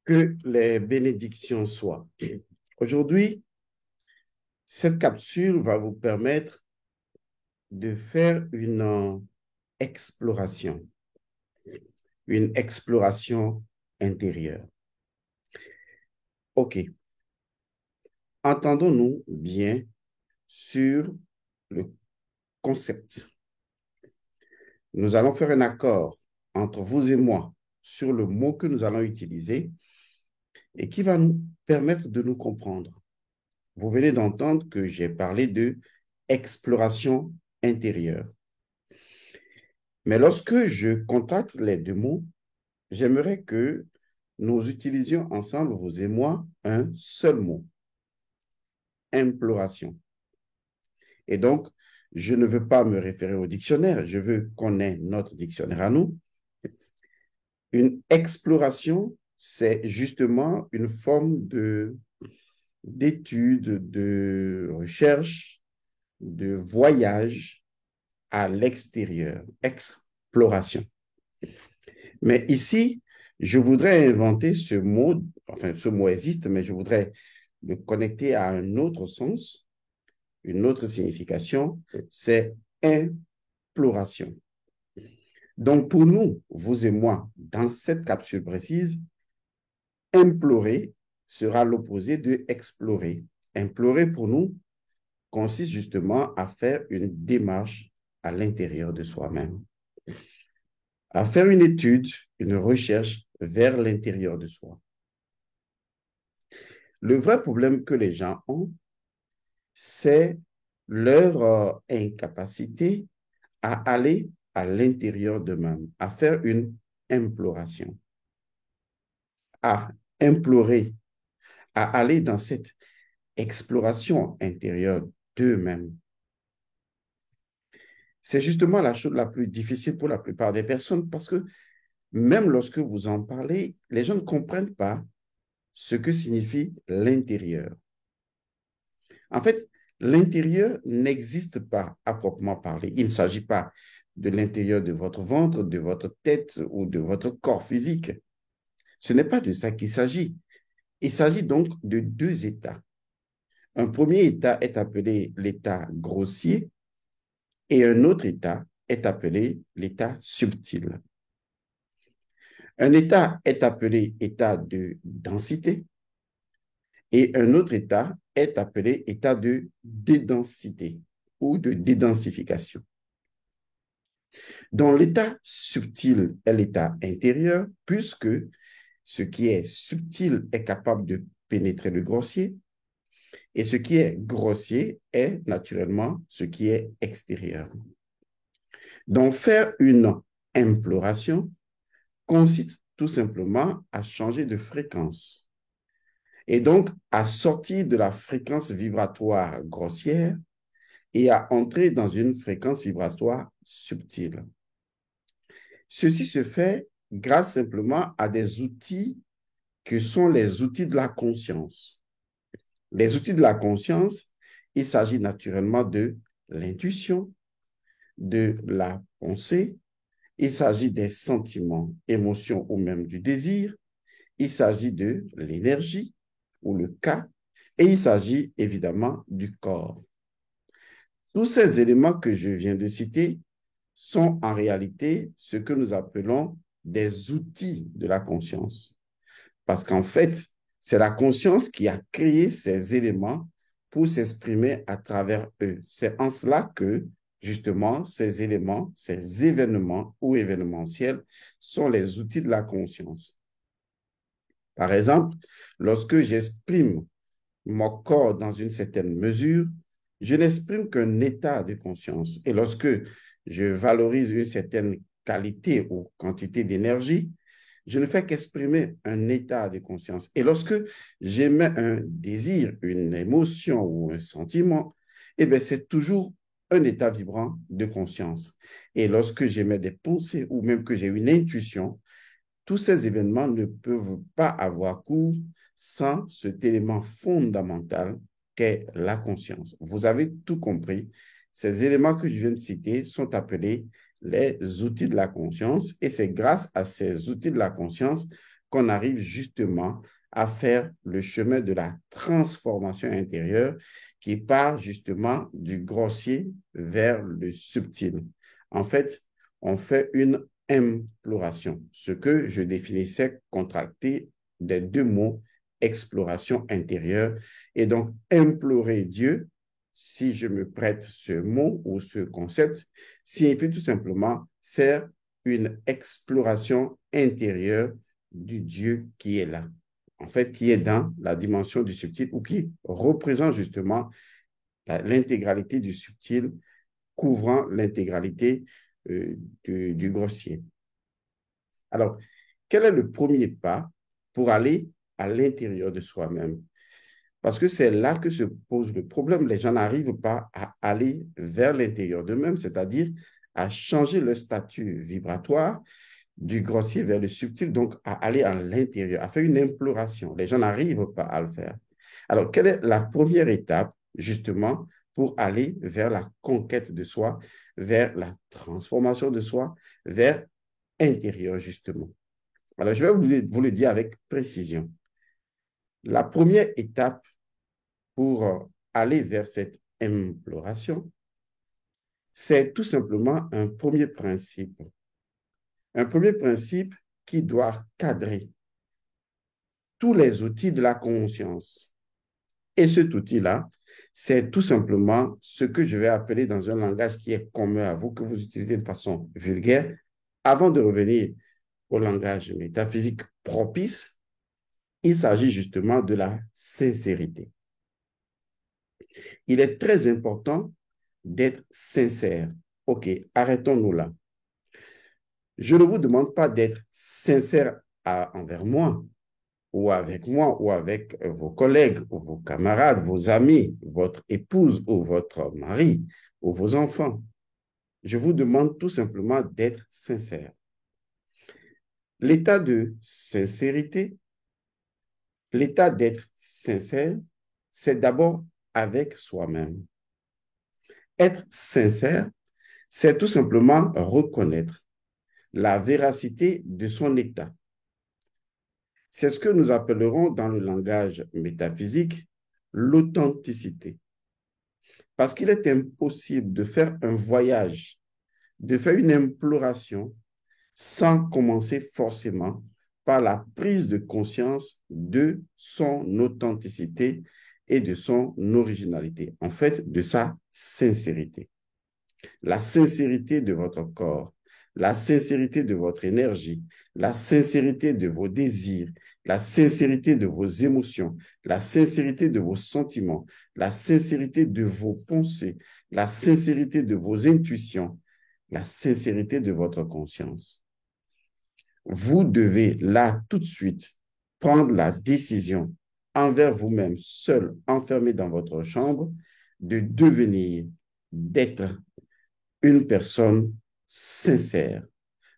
Que les bénédictions soient. Aujourd'hui, cette capsule va vous permettre de faire une exploration intérieure. OK, entendons-nous bien sur le concept. Nous allons faire un accord entre vous et moi sur le mot que nous allons utiliser et qui va nous permettre de nous comprendre. Vous venez d'entendre que j'ai parlé de exploration intérieure. Mais lorsque je contacte les deux mots, j'aimerais que nous utilisions ensemble, vous et moi, un seul mot, imploration. Et donc, je ne veux pas me référer au dictionnaire, je veux qu'on ait notre dictionnaire à nous. Une exploration, c'est justement une forme d'étude, de recherche, de voyage à l'extérieur, exploration. Mais ici, je voudrais inventer ce mot, enfin ce mot existe, mais je voudrais le connecter à un autre sens, une autre signification, c'est imploration. Donc pour nous, vous et moi, dans cette capsule précise, implorer sera l'opposé de explorer. Implorer pour nous consiste justement à faire une démarche à l'intérieur de soi-même, à faire une étude, une recherche vers l'intérieur de soi. Le vrai problème que les gens ont, c'est leur incapacité à aller à l'intérieur d'eux-mêmes, à faire une imploration, à implorer, à aller dans cette exploration intérieure d'eux-mêmes. C'est justement la chose la plus difficile pour la plupart des personnes parce que même lorsque vous en parlez, les gens ne comprennent pas ce que signifie l'intérieur. En fait, l'intérieur n'existe pas à proprement parler. Il ne s'agit pas de l'intérieur de votre ventre, de votre tête ou de votre corps physique. Ce n'est pas de ça qu'il s'agit. Il s'agit donc de deux états. Un premier état est appelé l'état grossier et un autre état est appelé l'état subtil. Un état est appelé état de densité et un autre état est appelé état de dédensité ou de dédensification. Dans l'état subtil est l'état intérieur, puisque ce qui est subtil est capable de pénétrer le grossier, et ce qui est grossier est naturellement ce qui est extérieur. Donc, faire une imploration consiste tout simplement à changer de fréquence et donc à sortir de la fréquence vibratoire grossière et à entrer dans une fréquence vibratoire subtile. Ceci se fait grâce simplement à des outils que sont les outils de la conscience. Les outils de la conscience, il s'agit naturellement de l'intuition, de la pensée, il s'agit des sentiments, émotions ou même du désir, il s'agit de l'énergie ou le cas, et il s'agit évidemment du corps. Tous ces éléments que je viens de citer sont en réalité ce que nous appelons des outils de la conscience. Parce qu'en fait, c'est la conscience qui a créé ces éléments pour s'exprimer à travers eux. C'est en cela que, justement, ces éléments, ces événements ou événementiels sont les outils de la conscience. Par exemple, lorsque j'exprime mon corps dans une certaine mesure, je n'exprime qu'un état de conscience. Et lorsque je valorise une certaine qualité ou quantité d'énergie, je ne fais qu'exprimer un état de conscience. Et lorsque j'émets un désir, une émotion ou un sentiment, eh bien, c'est toujours un état vibrant de conscience. Et lorsque j'émets des pensées ou même que j'ai une intuition, tous ces événements ne peuvent pas avoir cours sans cet élément fondamental qu'est la conscience. Vous avez tout compris. Ces éléments que je viens de citer sont appelés les outils de la conscience et c'est grâce à ces outils de la conscience qu'on arrive justement à faire le chemin de la transformation intérieure qui part justement du grossier vers le subtil. En fait, on fait une imploration, ce que je définissais contracté des deux mots exploration intérieure. Et donc, implorer Dieu, si je me prête ce mot ou ce concept, signifie tout simplement faire une exploration intérieure du Dieu qui est là, en fait, qui est dans la dimension du subtil ou qui représente justement l'intégralité du subtil, couvrant l'intégralité du grossier. Alors, quel est le premier pas pour aller à l'intérieur de soi-même? Parce que c'est là que se pose le problème. Les gens n'arrivent pas à aller vers l'intérieur d'eux-mêmes, c'est-à-dire à changer leur statut vibratoire du grossier vers le subtil, donc à aller à l'intérieur, à faire une imploration. Les gens n'arrivent pas à le faire. Alors, quelle est la première étape, justement, pour aller vers la conquête de soi, vers la transformation de soi, vers intérieur, justement? Alors, je vais vous le dire avec précision. La première étape pour aller vers cette imploration, c'est tout simplement un premier principe. Un premier principe qui doit cadrer tous les outils de la conscience. Et cet outil-là, c'est tout simplement ce que je vais appeler dans un langage qui est commun à vous, que vous utilisez de façon vulgaire, avant de revenir au langage métaphysique propice. Il s'agit justement de la sincérité. Il est très important d'être sincère. OK, arrêtons-nous là. Je ne vous demande pas d'être sincère envers moi, ou avec vos collègues, ou vos camarades, vos amis, votre épouse ou votre mari, ou vos enfants. Je vous demande tout simplement d'être sincère. L'état de sincérité, l'état d'être sincère, c'est d'abord avec soi-même. Être sincère, c'est tout simplement reconnaître la véracité de son état. C'est ce que nous appellerons dans le langage métaphysique l'authenticité. Parce qu'il est impossible de faire un voyage, de faire une imploration sans commencer forcément par la prise de conscience de son authenticité et de son originalité, en fait, de sa sincérité. La sincérité de votre corps, la sincérité de votre énergie, la sincérité de vos désirs, la sincérité de vos émotions, la sincérité de vos sentiments, la sincérité de vos pensées, la sincérité de vos intuitions, la sincérité de votre conscience. Vous devez là tout de suite prendre la décision envers vous-même, seul, enfermé dans votre chambre, de devenir, d'être une personne sincère,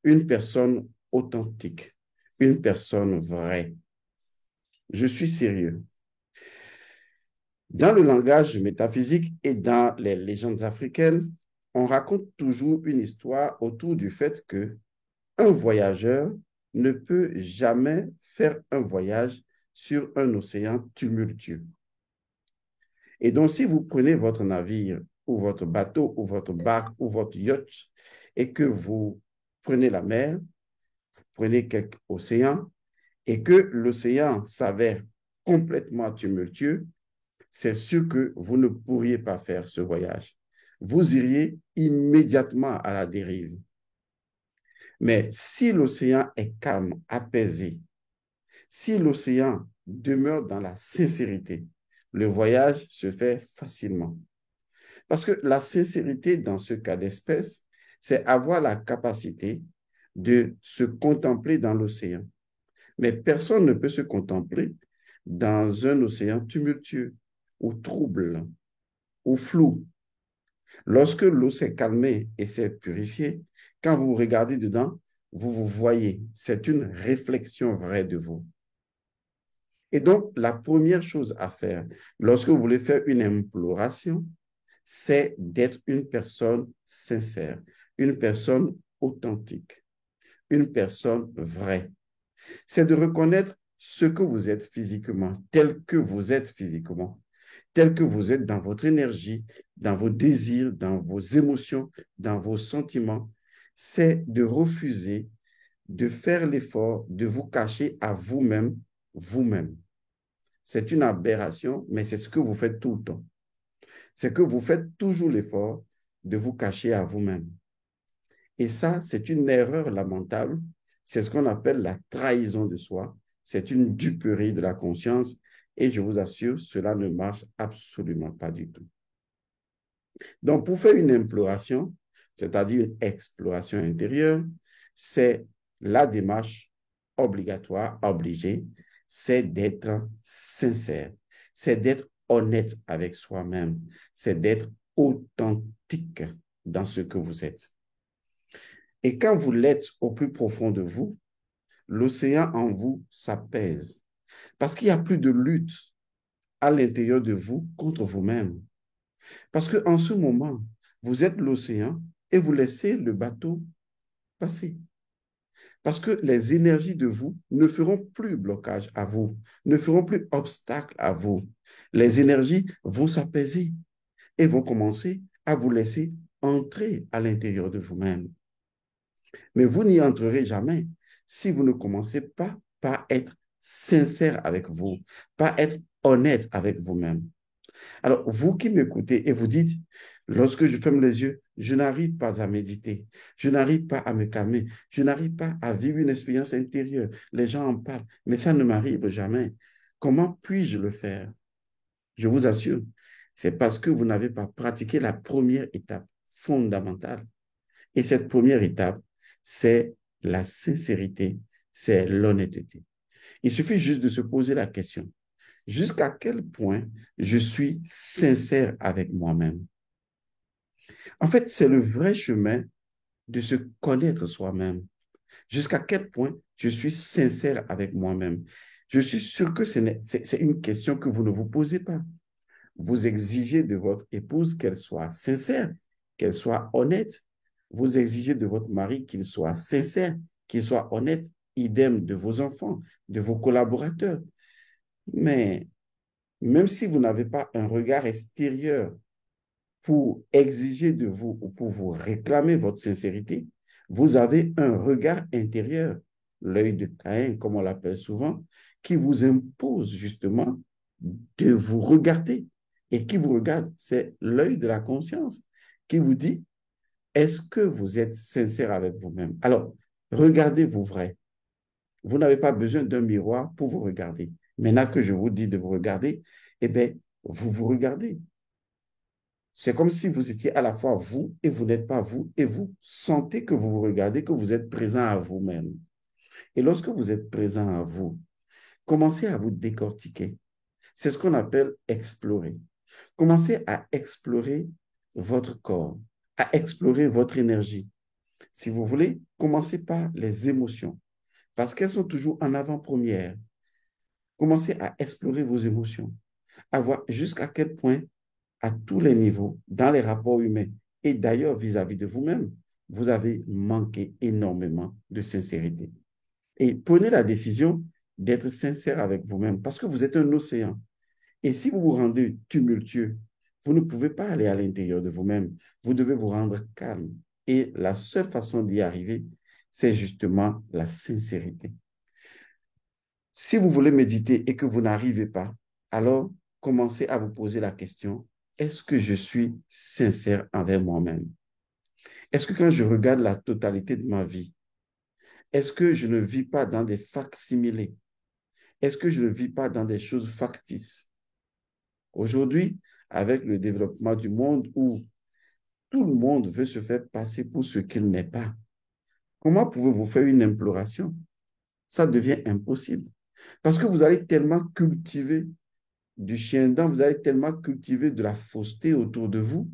une personne authentique, une personne vraie. Je suis sérieux. Dans le langage métaphysique et dans les légendes africaines, on raconte toujours une histoire autour du fait que un voyageur ne peut jamais faire un voyage sur un océan tumultueux. Et donc, si vous prenez votre navire ou votre bateau ou votre barque ou votre yacht et que vous prenez la mer, vous prenez quelque océan et que l'océan s'avère complètement tumultueux, c'est sûr que vous ne pourriez pas faire ce voyage. Vous iriez immédiatement à la dérive. Mais si l'océan est calme, apaisé, si l'océan demeure dans la sincérité, le voyage se fait facilement. Parce que la sincérité dans ce cas d'espèce, c'est avoir la capacité de se contempler dans l'océan. Mais personne ne peut se contempler dans un océan tumultueux ou trouble ou flou. Lorsque l'eau s'est calmée et s'est purifiée, quand vous regardez dedans, vous vous voyez. C'est une réflexion vraie de vous. Et donc, la première chose à faire lorsque vous voulez faire une imploration, c'est d'être une personne sincère, une personne authentique, une personne vraie. C'est de reconnaître ce que vous êtes physiquement, tel que vous êtes physiquement, tel que vous êtes dans votre énergie, dans vos désirs, dans vos émotions, dans vos sentiments. C'est de refuser de faire l'effort de vous cacher à vous-même, vous-même. C'est une aberration, mais c'est ce que vous faites tout le temps. C'est que vous faites toujours l'effort de vous cacher à vous-même. Et ça, c'est une erreur lamentable. C'est ce qu'on appelle la trahison de soi. C'est une duperie de la conscience. Et je vous assure, cela ne marche absolument pas du tout. Donc, pour faire une imploration, c'est-à-dire une exploration intérieure, c'est la démarche obligatoire, obligée, c'est d'être sincère, c'est d'être honnête avec soi-même, c'est d'être authentique dans ce que vous êtes. Et quand vous l'êtes au plus profond de vous, l'océan en vous s'apaise. Parce qu'il n'y a plus de lutte à l'intérieur de vous contre vous-même. Parce qu'en ce moment, vous êtes l'océan et vous laissez le bateau passer. Parce que les énergies de vous ne feront plus blocage à vous, ne feront plus obstacle à vous. Les énergies vont s'apaiser et vont commencer à vous laisser entrer à l'intérieur de vous-même. Mais vous n'y entrerez jamais si vous ne commencez pas par être sincère avec vous, par être honnête avec vous-même. Alors, vous qui m'écoutez et vous dites, lorsque je ferme les yeux, je n'arrive pas à méditer, je n'arrive pas à me calmer, je n'arrive pas à vivre une expérience intérieure. Les gens en parlent, mais ça ne m'arrive jamais. Comment puis-je le faire? Je vous assure, c'est parce que vous n'avez pas pratiqué la première étape fondamentale. Et cette première étape, c'est la sincérité, c'est l'honnêteté. Il suffit juste de se poser la question, jusqu'à quel point je suis sincère avec moi-même? En fait, c'est le vrai chemin de se connaître soi-même. Jusqu'à quel point je suis sincère avec moi-même? Je suis sûr que c'est une question que vous ne vous posez pas. Vous exigez de votre épouse qu'elle soit sincère, qu'elle soit honnête. Vous exigez de votre mari qu'il soit sincère, qu'il soit honnête. Idem de vos enfants, de vos collaborateurs. Mais même si vous n'avez pas un regard extérieur pour exiger de vous ou pour vous réclamer votre sincérité, vous avez un regard intérieur, l'œil de Caïn, comme on l'appelle souvent, qui vous impose justement de vous regarder. Et qui vous regarde, c'est l'œil de la conscience qui vous dit, est-ce que vous êtes sincère avec vous-même? Alors, regardez-vous vrai. Vous n'avez pas besoin d'un miroir pour vous regarder. Maintenant que je vous dis de vous regarder, eh bien, vous vous regardez. C'est comme si vous étiez à la fois vous et vous n'êtes pas vous, et vous sentez que vous vous regardez, que vous êtes présent à vous-même. Et lorsque vous êtes présent à vous, commencez à vous décortiquer. C'est ce qu'on appelle explorer. Commencez à explorer votre corps, à explorer votre énergie. Si vous voulez, commencez par les émotions, parce qu'elles sont toujours en avant-première. Commencez à explorer vos émotions, à voir jusqu'à quel point, à tous les niveaux, dans les rapports humains et d'ailleurs vis-à-vis de vous-même, vous avez manqué énormément de sincérité. Et prenez la décision d'être sincère avec vous-même parce que vous êtes un océan. Et si vous vous rendez tumultueux, vous ne pouvez pas aller à l'intérieur de vous-même. Vous devez vous rendre calme. Et la seule façon d'y arriver, c'est justement la sincérité. Si vous voulez méditer et que vous n'arrivez pas, alors commencez à vous poser la question, est-ce que je suis sincère envers moi-même? Est-ce que quand je regarde la totalité de ma vie, est-ce que je ne vis pas dans des facsimilés? Est-ce que je ne vis pas dans des choses factices? Aujourd'hui, avec le développement du monde où tout le monde veut se faire passer pour ce qu'il n'est pas, comment pouvez-vous faire une imploration? Ça devient impossible. Parce que vous allez tellement cultiver du chien-dent, vous allez tellement cultiver de la fausseté autour de vous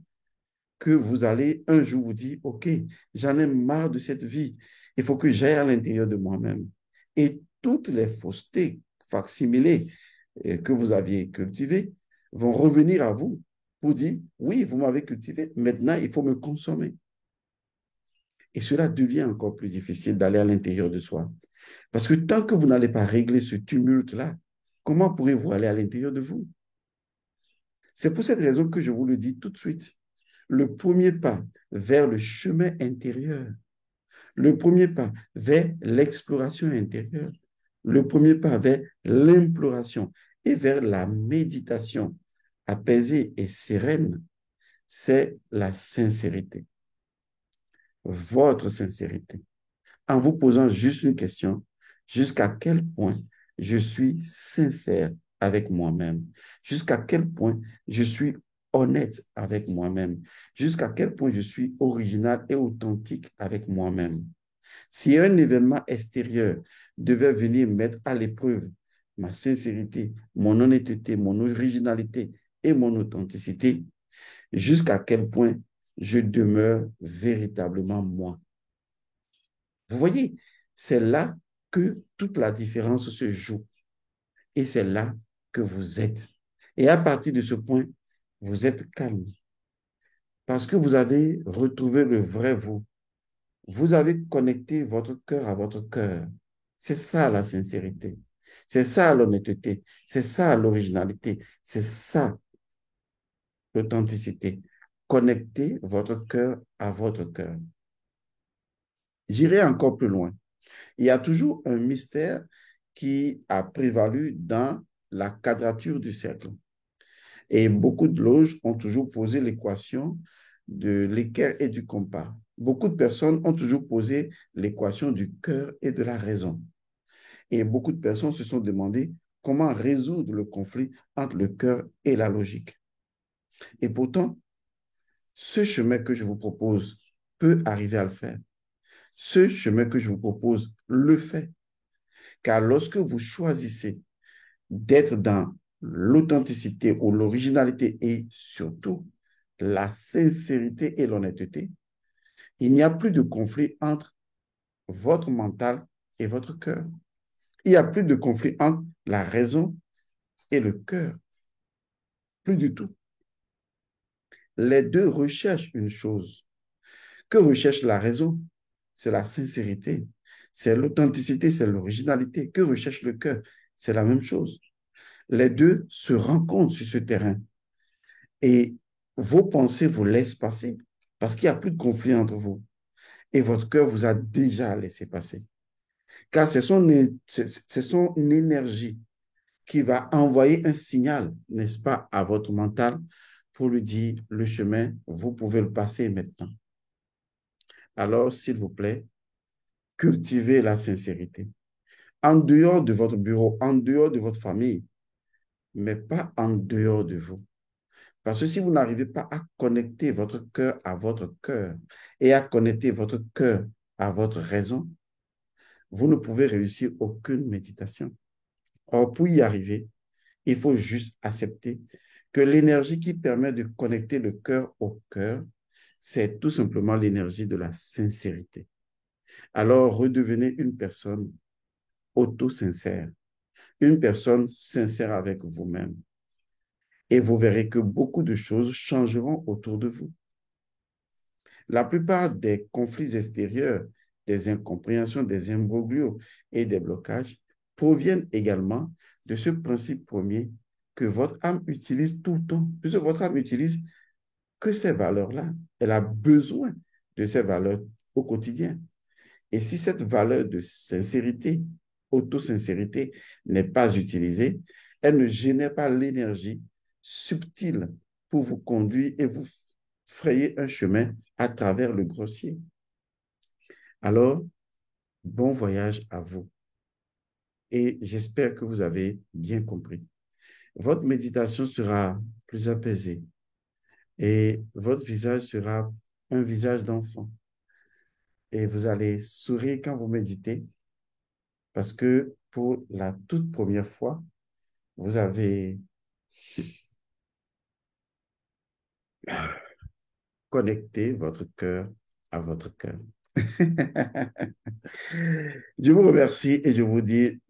que vous allez un jour vous dire, OK, j'en ai marre de cette vie. Il faut que j'aille à l'intérieur de moi-même. Et toutes les faussetés facsimilées que vous aviez cultivées vont revenir à vous pour dire, oui, vous m'avez cultivé, maintenant il faut me consommer. Et cela devient encore plus difficile d'aller à l'intérieur de soi. Parce que tant que vous n'allez pas régler ce tumulte-là, comment pourrez-vous aller à l'intérieur de vous? C'est pour cette raison que je vous le dis tout de suite. Le premier pas vers le chemin intérieur, le premier pas vers l'exploration intérieure, le premier pas vers l'imploration et vers la méditation apaisée et sereine, c'est la sincérité, votre sincérité. En vous posant juste une question, jusqu'à quel point je suis sincère avec moi-même, jusqu'à quel point je suis honnête avec moi-même, jusqu'à quel point je suis original et authentique avec moi-même. Si un événement extérieur devait venir mettre à l'épreuve ma sincérité, mon honnêteté, mon originalité et mon authenticité, jusqu'à quel point je demeure véritablement moi. Vous voyez, c'est là que toute la différence se joue et c'est là que vous êtes. Et à partir de ce point, vous êtes calme parce que vous avez retrouvé le vrai vous. Vous avez connecté votre cœur à votre cœur. C'est ça la sincérité. C'est ça l'honnêteté. C'est ça l'originalité. C'est ça l'authenticité. Connectez votre cœur à votre cœur. J'irai encore plus loin. Il y a toujours un mystère qui a prévalu dans la quadrature du cercle. Et beaucoup de loges ont toujours posé l'équation de l'équerre et du compas. Beaucoup de personnes ont toujours posé l'équation du cœur et de la raison. Et beaucoup de personnes se sont demandé comment résoudre le conflit entre le cœur et la logique. Et pourtant, ce chemin que je vous propose peut arriver à le faire. Ce chemin que je vous propose le fait. Car lorsque vous choisissez d'être dans l'authenticité ou l'originalité et surtout la sincérité et l'honnêteté, il n'y a plus de conflit entre votre mental et votre cœur. Il n'y a plus de conflit entre la raison et le cœur. Plus du tout. Les deux recherchent une chose. Que recherche la raison? C'est la sincérité, c'est l'authenticité, c'est l'originalité. Que recherche le cœur? C'est la même chose. Les deux se rencontrent sur ce terrain et vos pensées vous laissent passer parce qu'il n'y a plus de conflit entre vous et votre cœur vous a déjà laissé passer. Car c'est son énergie qui va envoyer un signal, n'est-ce pas, à votre mental pour lui dire le chemin, vous pouvez le passer maintenant. Alors, s'il vous plaît, cultivez la sincérité. En dehors de votre bureau, en dehors de votre famille, mais pas en dehors de vous. Parce que si vous n'arrivez pas à connecter votre cœur à votre cœur et à connecter votre cœur à votre raison, vous ne pouvez réussir aucune méditation. Or, pour y arriver, il faut juste accepter que l'énergie qui permet de connecter le cœur au cœur, c'est tout simplement l'énergie de la sincérité. Alors, redevenez une personne auto-sincère, une personne sincère avec vous-même. Et vous verrez que beaucoup de choses changeront autour de vous. La plupart des conflits extérieurs, des incompréhensions, des imbroglios et des blocages proviennent également de ce principe premier que votre âme utilise tout le temps. Puisque votre âme utilise que ces valeurs-là. Elle a besoin de ces valeurs au quotidien. Et si cette valeur de sincérité, auto-sincérité, n'est pas utilisée, elle ne génère pas l'énergie subtile pour vous conduire et vous frayer un chemin à travers le grossier. Alors, bon voyage à vous. Et j'espère que vous avez bien compris. Votre méditation sera plus apaisée et votre visage sera un visage d'enfant. Et vous allez sourire quand vous méditez parce que pour la toute première fois, vous avez connecté votre cœur à votre cœur. Je vous remercie et je vous dis